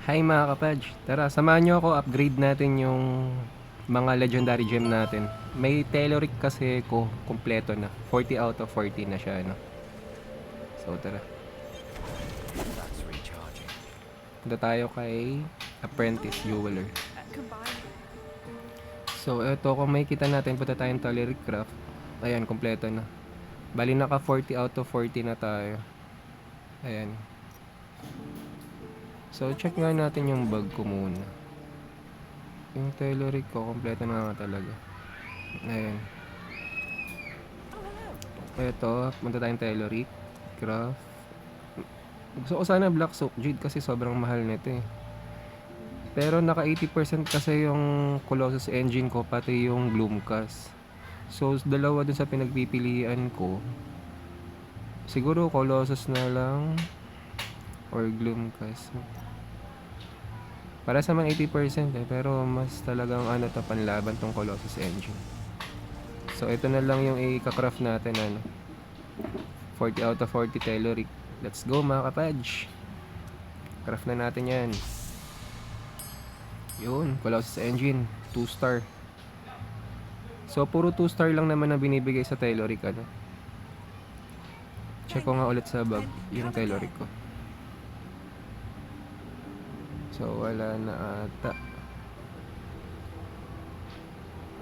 Hi mga kapadge, tara samahan nyo ako, upgrade natin yung mga legendary gem natin. May Telluric kasi ko, kompleto na, 40 out of 40 na siya, no? So tara, punta tayo kay Apprentice Jeweler. So eto, kung may kita natin, punta tayong Telluric Craft. Ayan, kompleto na. Bali naka 40 out of 40 na tayo. Ayan. So check nga natin yung bag ko muna. Yung Telluric ko, kompleto na nga talaga. Ayan. Ito, punta tayong Telluric Craft. Gusto ko sana Black Soap Jade kasi sobrang mahal nito eh. Pero naka 80% kasi yung Colossus engine ko, pati yung Gloomcast. So dalawa dun sa pinagpipilian ko. Siguro Colossus na lang or Gloomcast. Para sa mga 80% eh, pero mas talagang ano to, panlaban tong Colossus engine. So ito na lang yung i-craft natin, ano, 40 out of 40 Telluric. Let's go mga kapadge, craft na natin yan. Yun, Colossus engine 2 star. So puro 2 star lang naman ang binibigay sa Telluric, ano. Check ko nga ulit sa bag yung Telluric ko. So wala na ata.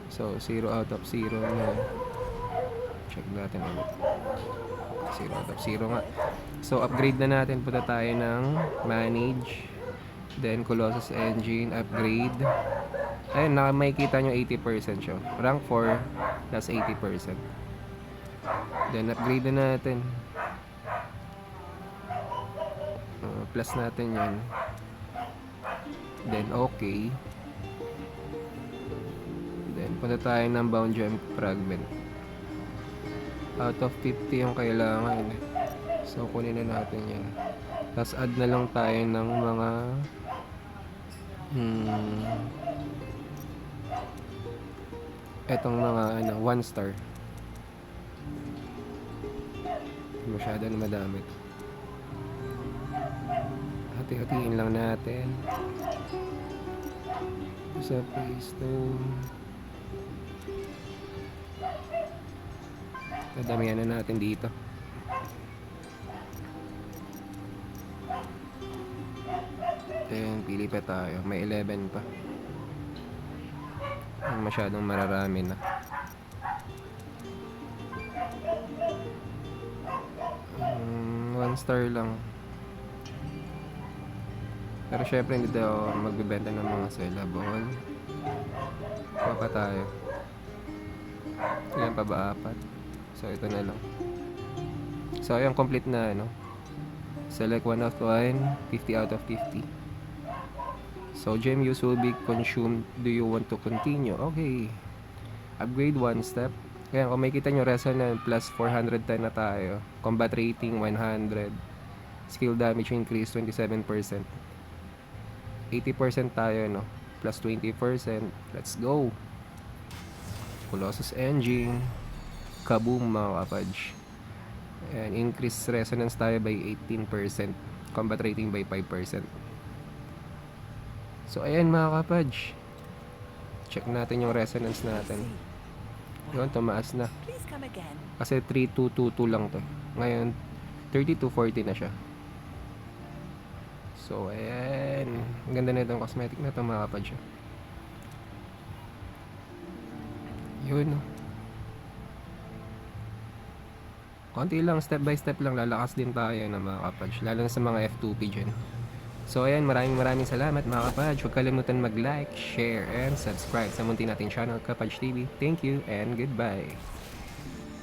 So 0 out of 0 na. Check natin ulit. 0 out of 0 nga. So upgrade na natin. Punta tayo ng manage, then Colossus engine upgrade. Ayun, makikita nyo 80% siya. Rank 4 plus 80%. Then upgrade na natin. Plus natin yan. Then okay. Then punta tayo ng bound gem fragment. Out of 50 yung kailangan. So kunin na natin yan. Tapos add na lang tayo ng mga etong mga ano, 1 star. Masyado na madami. Hati-hatiin lang natin sa paystone. Dadamihan na natin dito. Then pili pa tayo, may 11 pa. Masyadong mararami na. 1 star lang. Pero syempre hindi daw magbebenta ng mga sellable. Kuha pa tayo. Ilan pa ba? 4. So ito na lang. So ayan, complete na, ano. Select 1 of 1, 50 out of 50. So gem use will be consumed. Do you want to continue? Okay. Upgrade 1 step. Ayan, kung makikita nyo, resonance plus 410 na tayo. Combat rating 100. Skill damage increase 27%. 80% tayo, no? Plus 20%. Let's go. Colossus engine. Kaboom mga kapadge. And increase resonance tayo by 18%. Combat rating by 5%. So ayan mga kapadge. Check natin yung resonance natin. Yun, tumaas na. Kasi 3222 lang to. Ngayon 3240 na siya. So ayan, ang ganda na itong cosmetic na ito mga kapadge. Yun, no? Konti lang, step by step lang, lalakas din tayo na mga kapadge, lalo na sa mga F2P dyan. So ayan, maraming salamat mga kapadge. Huwag kalimutan mag-like, share, and subscribe sa munti nating channel, Kapadge TV. Thank you and goodbye.